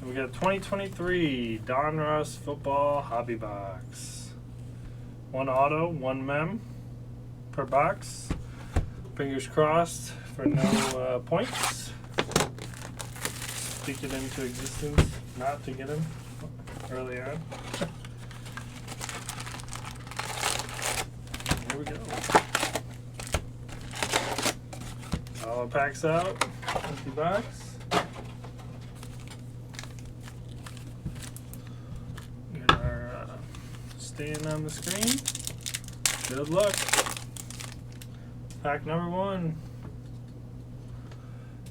We got 2023 Donruss Football Hobby Box. One auto, one mem per box. Fingers crossed for no points. Speak it into existence, not to get him early on. Here we go. All packs out. Empty box. Get our stand on the screen. Good luck. Pack number 1.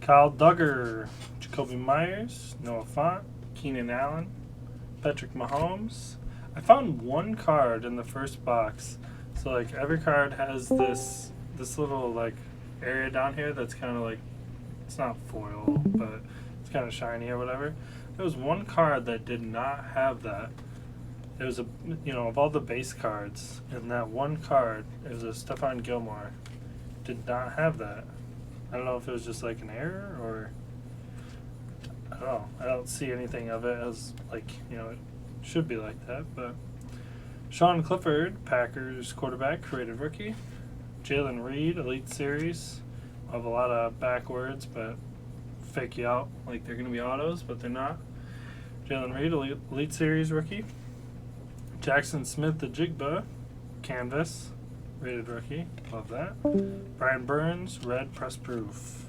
Kyle Duggar, Jacoby Myers, Noah Fant, Keenan Allen, Patrick Mahomes. I found one card in the first box. So like every card has this little like area down here that's kind of like, it's not foil, but it's kind of shiny or whatever. There was one card that did not have that. It was of all the base cards, in that one card, it was a Stephon Gilmore. Did not have that. I don't know if it was just like an error or I don't know. I don't see anything of it as like, it should be like that, but Sean Clifford, Packers quarterback, created rookie. Jalen Reed, Elite Series. I have a lot of backwards, but fake you out like they're going to be autos, but they're not. Jalen Reed, Elite Series rookie. Jackson Smith, the Jigba, canvas, rated rookie. Love that. Brian Burns, red press proof.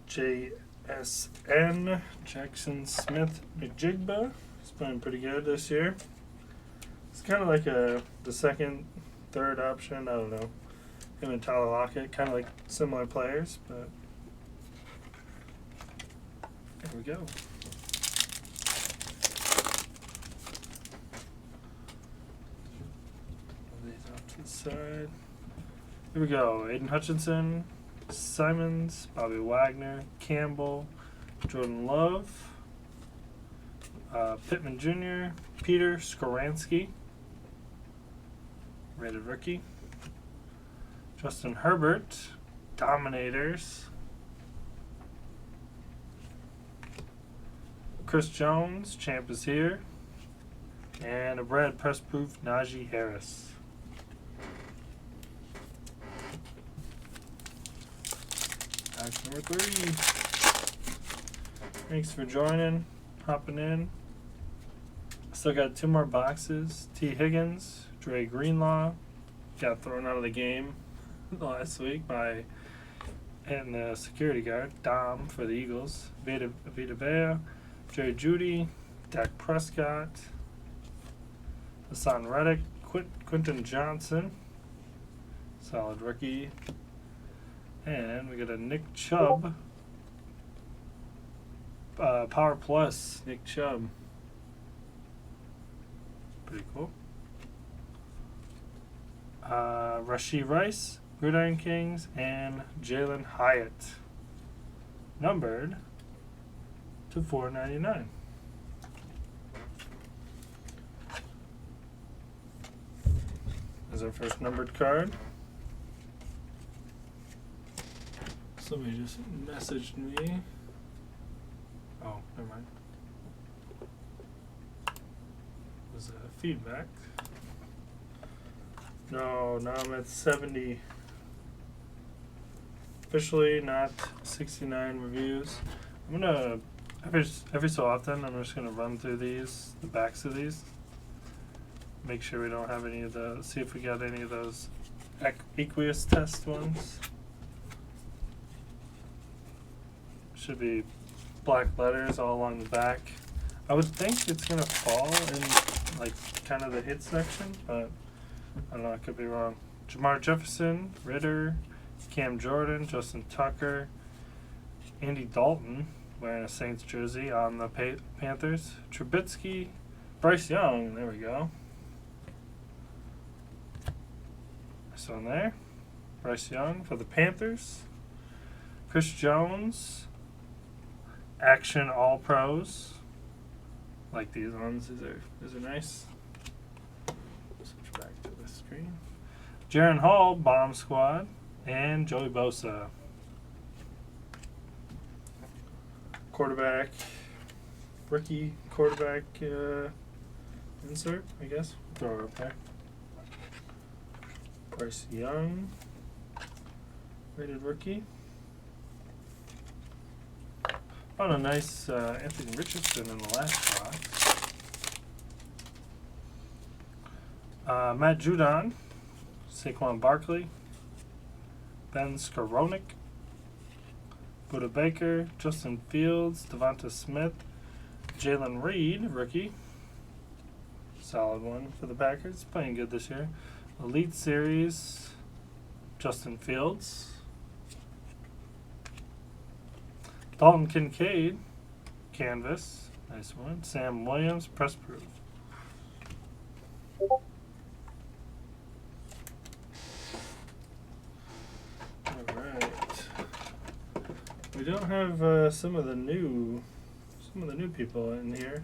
JSN, Jackson Smith, the Jigba. He's playing pretty good this year. It's kind of like the second, third option. I don't know. Him and Tyler Lockett, kind of like similar players, but there we go. Move these off to the side. Here we go. Aiden Hutchinson, Simons, Bobby Wagner, Campbell, Jordan Love, Pittman Jr., Peter Skoransky, rated rookie. Justin Herbert, Dominators. Chris Jones, champ is here. And a red press proof Najee Harris. Pack number 3. Thanks for joining, hopping in. Still got 2 more boxes. T. Higgins, Dre Greenlaw, got thrown out of the game last week by and the security guard, Dom, for the Eagles. Vita Vea, Jerry Jeudy, Dak Prescott, Hassan Reddick, Quentin Johnson, solid rookie. And we got a Nick Chubb, Power Plus, Nick Chubb. Pretty cool. Rashee Rice, Gridiron Kings, and Jalen Hyatt. Numbered to $4.99. There's our first numbered card. Somebody just messaged me. Oh, never mind. Was that feedback? No, now I'm at 70. Officially not 69 reviews. I'm gonna every so often I'm just gonna run through these, the backs of these. Make sure we don't have any of the, see if we got any of those aqueous test ones. Should be black letters all along the back. I would think it's gonna fall in like kind of the hit section, but I don't know, I could be wrong. Jamar Jefferson, Ritter, Cam Jordan, Justin Tucker, Andy Dalton wearing a Saints jersey on the Panthers, Trubisky, Bryce Young, there we go. This one there, Bryce Young for the Panthers, Chris Jones, Action All Pros, like these ones, these are nice. Switch back to the screen. Jaron Hall, Bomb Squad, and Joey Bosa. quarterback, rookie quarterback insert, I guess. Throw it up there. Bryce Young, rated rookie. Found a nice Anthony Richardson in the last box. Matt Judon, Saquon Barkley, Ben Skowronek, Buda Baker, Justin Fields, Devonta Smith, Jalen Reed, rookie. Solid one for the Packers. Playing good this year. Elite Series, Justin Fields. Dalton Kincaid, canvas. Nice one. Sam Williams, press proof. Alright. We don't have some of the new people in here,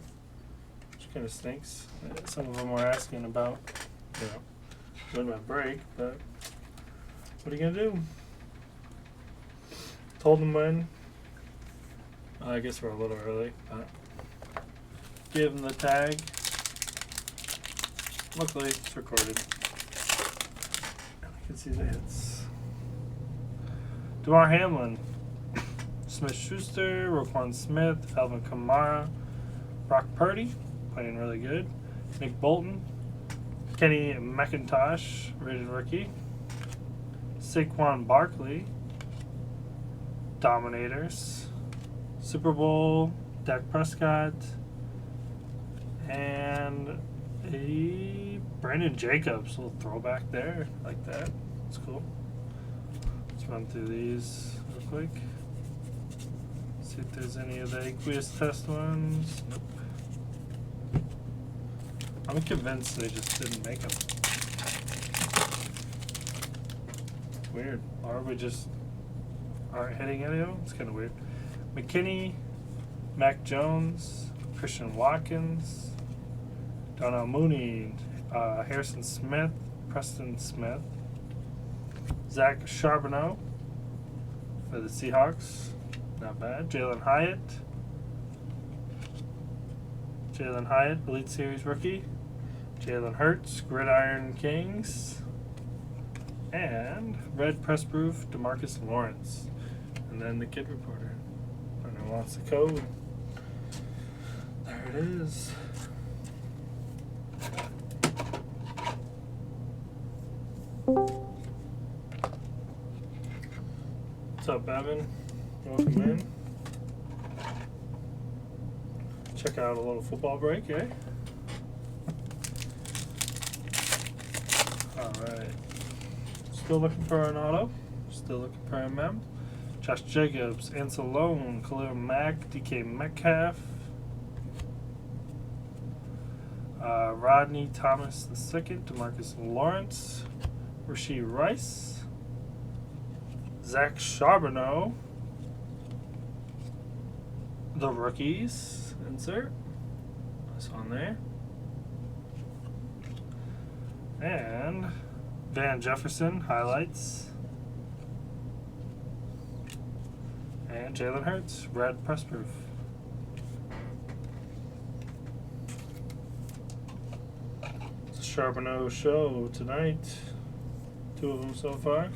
which kind of stinks. Some of them were asking about, when my break, but what are you gonna do? Told them when. I guess we're a little early, but give them the tag. Luckily, it's recorded. And I can see the hits. DeMar Hamlin, Smith-Schuster, Roquan Smith, Alvin Kamara, Brock Purdy, playing really good. Nick Bolton, Kenny McIntosh, rated rookie. Saquon Barkley, Dominators. Super Bowl, Dak Prescott, and a Brandon Jacobs. Little throwback there, like that. That's cool. Let's run through these real quick. See if there's any of the aqueous test ones. Nope. I'm convinced they just didn't make them. Weird. Or we just aren't hitting any of them? It's kind of weird. McKinney, Mac Jones, Christian Watkins, Donnell Mooney, Harrison Smith, Preston Smith, Zach Charbonneau for the Seahawks, not bad. Jalen Hyatt, Elite Series rookie. Jalen Hurts, Gridiron Kings, and red press proof DeMarcus Lawrence, and then the Kid Reporter. Wants the code. There it is. What's up, Evan? Welcome in. Check out a little football break, eh? Alright. Still looking for an auto. Still looking for a mem. Josh Jacobs, Ancelone, Khalil Mack, DK Metcalf, Rodney Thomas II, DeMarcus Lawrence, Rashee Rice, Zach Charbonneau, the rookies, insert, this on there, and Van Jefferson, highlights. And Jalen Hurts, red press proof. It's a Charbonneau show tonight. 2 of them so far.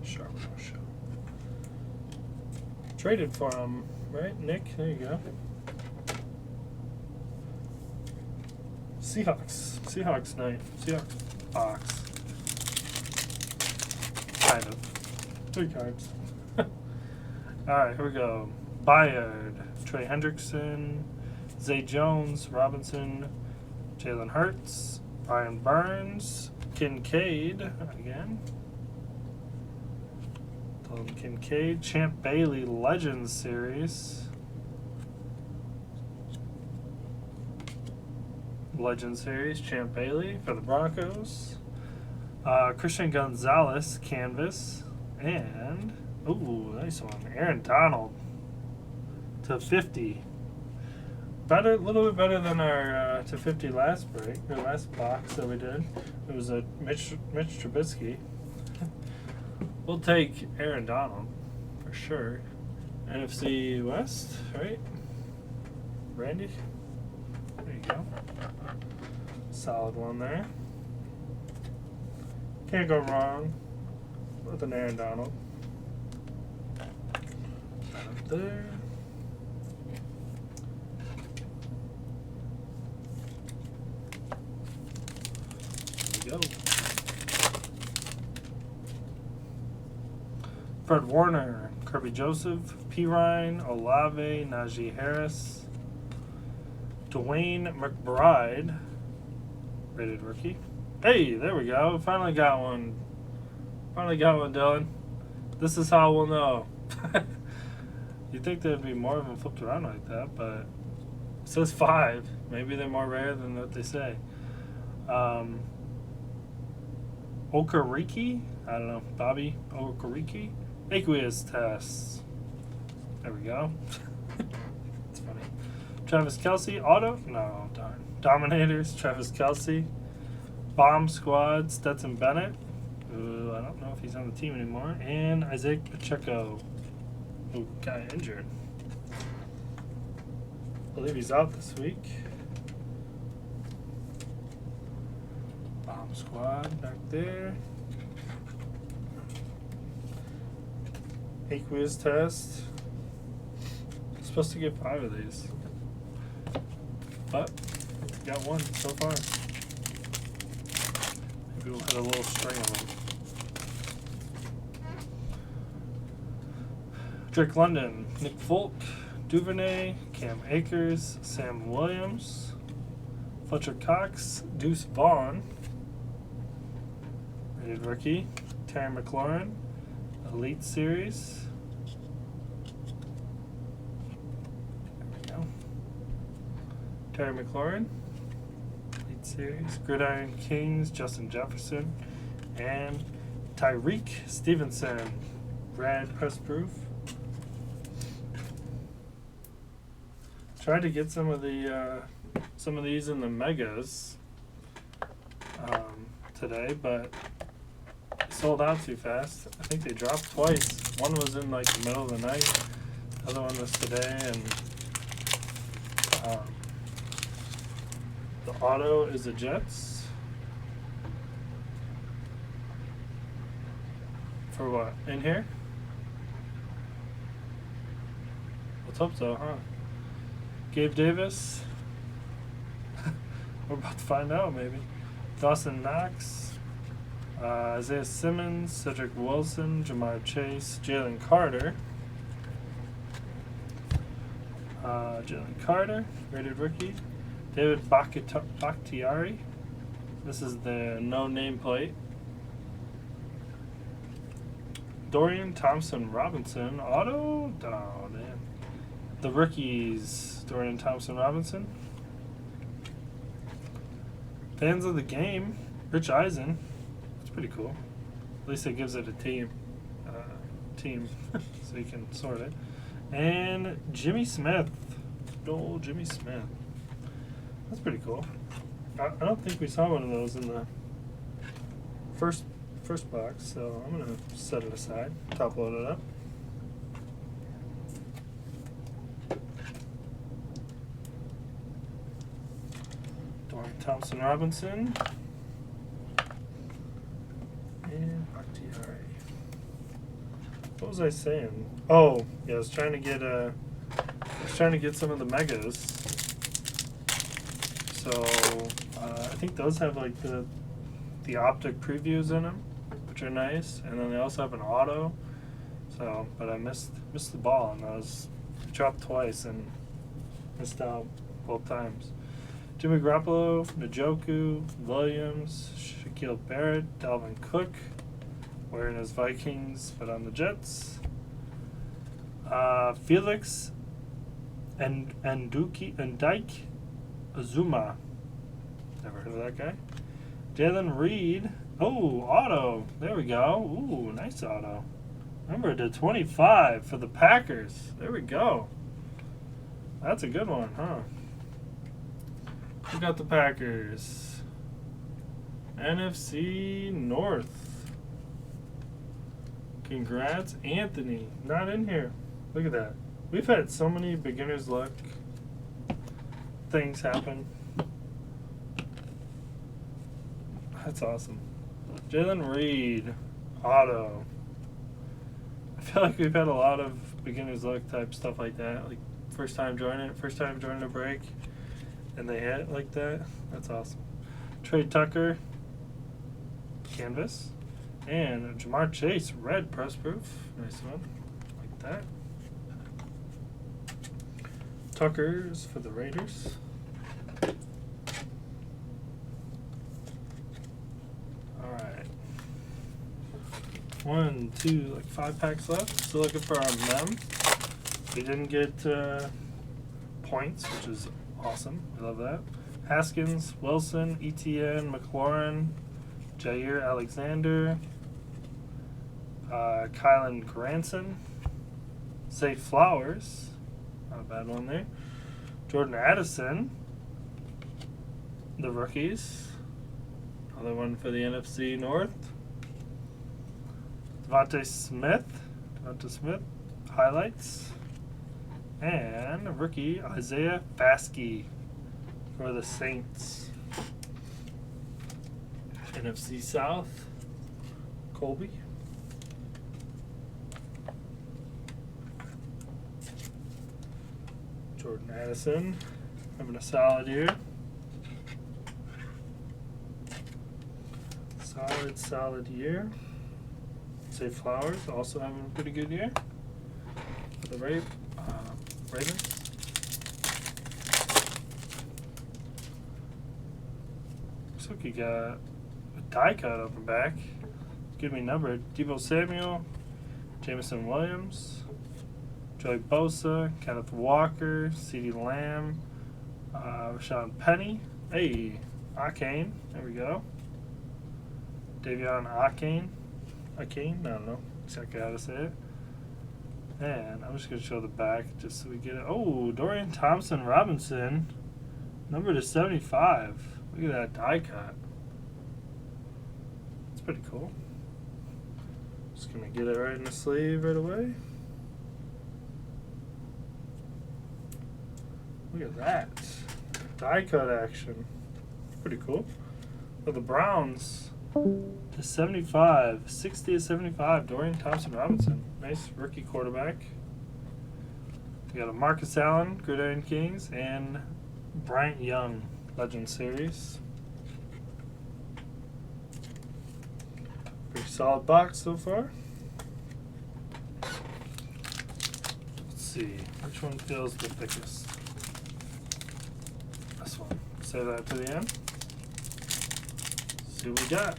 Charbonneau show. Traded for him, right, Nick? There you go. Seahawks night. Seahawks box. Kind of. 3 cards. Alright, here we go. Bayard, Trey Hendrickson, Zay Jones, Robinson, Jalen Hurts, Brian Burns, Kincaid, again. Dalton Kincaid, Champ Bailey Legends Series. Legends Series, Champ Bailey for the Broncos. Christian Gonzalez, canvas. And ooh, nice one. Aaron Donald /50. Better, a little bit better than our /50 last break, or last box that we did. It was a Mitch Trubisky. We'll take Aaron Donald for sure. NFC West, right? Randy? There you go. Solid one there. Can't go wrong with an Aaron Donald. Right up there. There we go. Fred Warner, Kirby Joseph, Pirine, Olave, Najee Harris, Dwayne McBride, rated rookie. Hey, there we go. Finally got one. Finally got one, Dylan. This is how we'll know. You'd think there'd be more of them flipped around like that, but it says 5. Maybe they're more rare than what they say. Okereke? I don't know. Bobby Okereke? Aqueous tests. There we go. It's funny. Travis Kelce, auto? No, darn. Dominators, Travis Kelce. Bomb Squad, Stetson Bennett. I don't know if he's on the team anymore. And Isaac Pacheco, who got injured. I believe he's out this week. Bomb Squad back there. Aqueous test. Supposed to get 5 of these, but got one so far. Maybe we'll hit a little string of them. Drake London, Nick Folk, Duvernay, Cam Akers, Sam Williams, Fletcher Cox, Deuce Vaughn, rated rookie, Terry McLaurin, Elite Series. There we go. Terry McLaurin, Elite Series, Gridiron Kings, Justin Jefferson, and Tyreek Stevenson, red press proof. Tried to get some of these in the megas today, but sold out too fast. I think they dropped twice. One was in like the middle of the night. The other one was today, and the auto is the Jets. For what? In here? Let's hope so, huh? Gabe Davis. We're about to find out, maybe. Dawson Knox. Isaiah Simmons, Cedric Wilson, Jamar Chase, Jalen Carter. Jalen Carter, rated rookie. David Bakhtiari. This is the no nameplate. Dorian Thompson Robinson, auto? Oh, damn. The rookies, Dorian Thompson Robinson. Fans of the game, Rich Eisen. That's pretty cool. At least it gives it a team, so you can sort it. And Jimmy Smith, good old Jimmy Smith. That's pretty cool. I don't think we saw one of those in the first box, so I'm gonna set it aside, top load it up. Dorian Thompson Robinson. And Bakhtiari. What was I saying? Oh, yeah, I was trying to get some of the megas. So I think those have like the optic previews in them, which are nice, and then they also have an auto. So, but I missed the ball, and I was dropped twice and missed out both times. Jimmy Garoppolo, Njoku, Williams, Shaquille Barrett, Dalvin Cook, wearing his Vikings, but on the Jets. Felix and Dyke Azuma. Never heard of that guy. Jalen Reed. Oh, auto. There we go. Ooh, nice auto. Remember, to 25 for the Packers. There we go. That's a good one, huh? We got the Packers. NFC North. Congrats, Anthony. Not in here. Look at that. We've had so many beginner's luck things happen. That's awesome. Jalen Reed, auto. I feel like we've had a lot of beginner's luck type stuff like that. Like first time joining a break, and they hit like that. That's awesome. Trey Tucker, canvas, and Jamar Chase, red press proof. Nice one, like that. Tucker's for the Raiders. Alright. 1, 2, like 5 packs left. Still looking for our mem. We didn't get points, which is awesome. I love that. Haskins, Wilson, ETN, McLaurin, Jair Alexander, Kylan Granson, Zay Flowers. Not a bad one there. Jordan Addison, the rookies. Another one for the NFC North. Devontae Smith, highlights. And a rookie, Isaiah Baskey for the Saints. NFC South, Colby. Jordan Addison having a solid year. Solid year. Zay Flowers also having a pretty good year for the Ravens. Looks like you got a die cut up and back. Give me numbered. Deebo Samuel, Jameson Williams, Joey Bosa, Kenneth Walker, CeeDee Lamb, Rashawn Penny. Hey, Akane. There we go. Davion Akane. I don't know exactly how to say it. And I'm just going to show the back just so we get it. Oh, Dorian Thompson Robinson. Number to 75. Look at that die cut. It's pretty cool. Just going to get it right in the sleeve right away. Look at that. Die cut action. Pretty cool. For the Browns, to 75. 60 to 75. Dorian Thompson Robinson. Nice rookie quarterback. We got a Marcus Allen, Gridiron Kings, and Bryant Young, Legend Series. Pretty solid box so far. Let's see, which one feels the thickest? This one. Save that to the end. See what we got.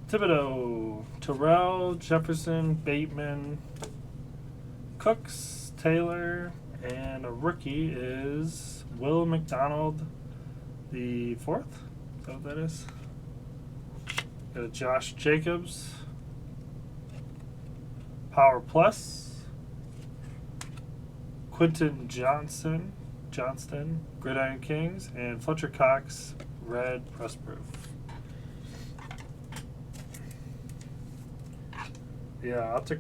Thibodeau, Terrell, Jefferson, Bateman, Cooks, Taylor, and a rookie is Will McDonald the 4th. Is that what that is? Got a Josh Jacobs, Power Plus, Quentin Johnston, Gridiron Kings, and Fletcher Cox, red press proof. Yeah, optic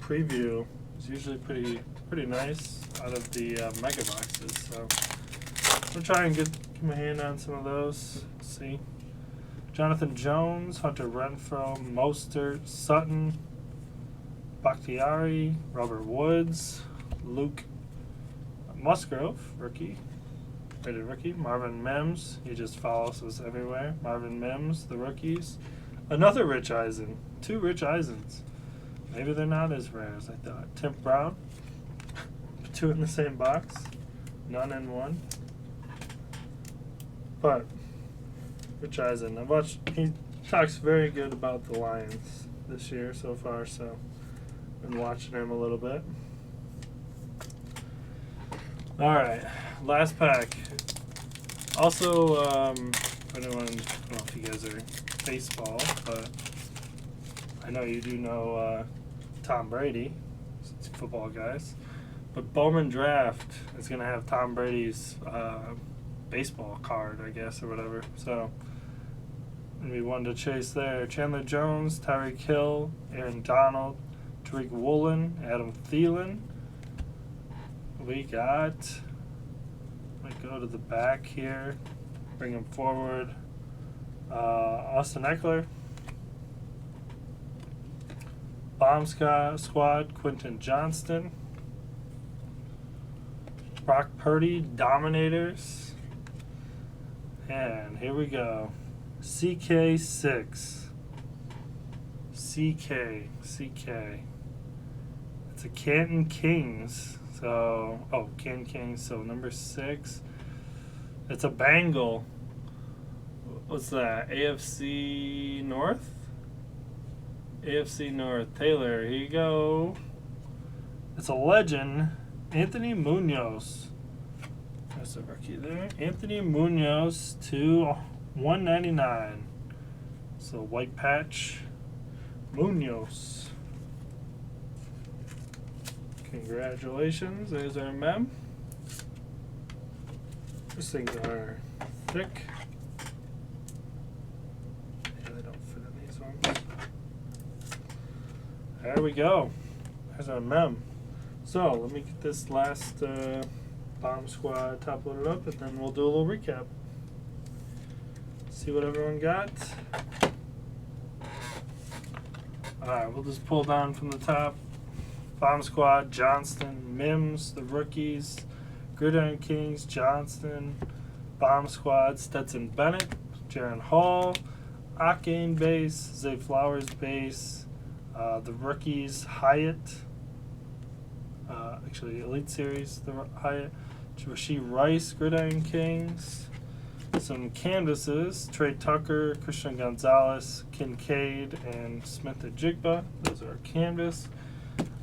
preview is usually pretty nice out of the mega boxes. So I'm gonna try and get my hand on some of those. Let's see, Jonathan Jones, Hunter Renfrow, Mostert, Sutton, Bakhtiari, Robert Woods, Luke Musgrove, rookie, rated rookie, Marvin Mims. He just follows us everywhere. Marvin Mims, the rookies. Another Rich Eisen. 2 Rich Eisens. Maybe they're not as rare as I thought. Tim Brown. 2 in the same box. None in one. But Rich Eisen, he talks very good about the Lions this year so far, so I've been watching him a little bit. Alright, last pack. Also, I don't know if you guys are baseball, but I know you do know Tom Brady, since football guys. But Bowman Draft is going to have Tom Brady's baseball card, I guess, or whatever. So And we won to chase there. Chandler Jones, Tyreek Hill, Aaron Donald, Tariq Woolen, Adam Thielen. We got, let me go to the back here, bring him forward. Austin Eckler, Bomb Squad, Quentin Johnston, Brock Purdy, Dominators, and here we go. CK6. CK. It's a Canton Kings. So, Canton Kings. So, number 6. It's a Bengal. What's that? AFC North? AFC North. Taylor, here you go. It's a legend. Anthony Munoz. That's a rookie there. Anthony Munoz to 199. So white patch. Munoz. Congratulations. There's our mem. These things are thick. Yeah, they don't fit in these ones. There we go. There's our mem. So let me get this last Bomb Squad top loaded up, and then we'll do a little recap. See what everyone got. Alright, we'll just pull down from the top. Bomb Squad, Johnston, Mims, the rookies, Gridiron Kings, Johnston, Bomb Squad, Stetson Bennett, Jaron Hall, Octane base, Zay Flowers base, the rookies, Hyatt, actually Elite Series, the Hyatt, Rasheed Rice, Gridiron Kings, some canvases, Trey Tucker, Christian Gonzalez, Kincaid, and Smith and Jigba. Those are our canvas.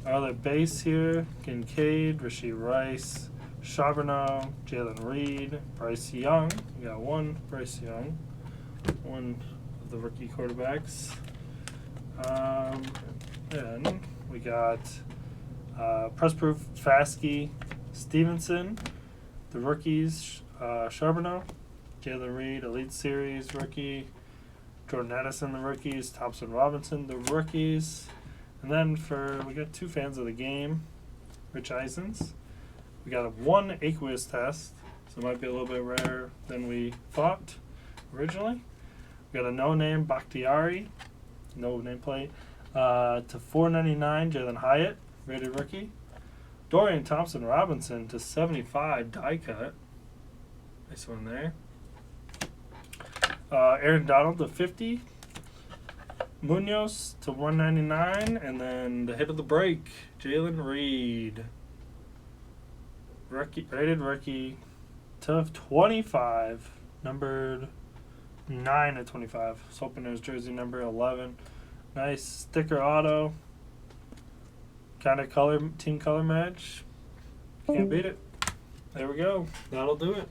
Our other base here, Kincaid, Rasheed Rice, Charbonneau, Jalen Reed, Bryce Young. We got one Bryce Young, one of the rookie quarterbacks. Then we got Press Proof, Fasky, Stevenson, the rookies, Charbonneau, Jalen Reed, Elite Series rookie, Jordan Addison, the rookies, Thompson Robinson, the rookies. And then we got 2 fans of the game, Rich Eisens. We got a 1 aqueous test, so it might be a little bit rarer than we thought originally. We got a no-name Bakhtiari, no nameplate, to 499 Jalen Hyatt, rated rookie. Dorian Thompson Robinson to 75 die cut. Nice one there. Aaron Donald to 50. Munoz to 199, and then the hit of the break, Jalen Reed, rated rookie to 25, numbered 9 of 25. I was hoping it was jersey number 11. Nice sticker auto, kind of team color match. Can't beat it. There we go. That'll do it.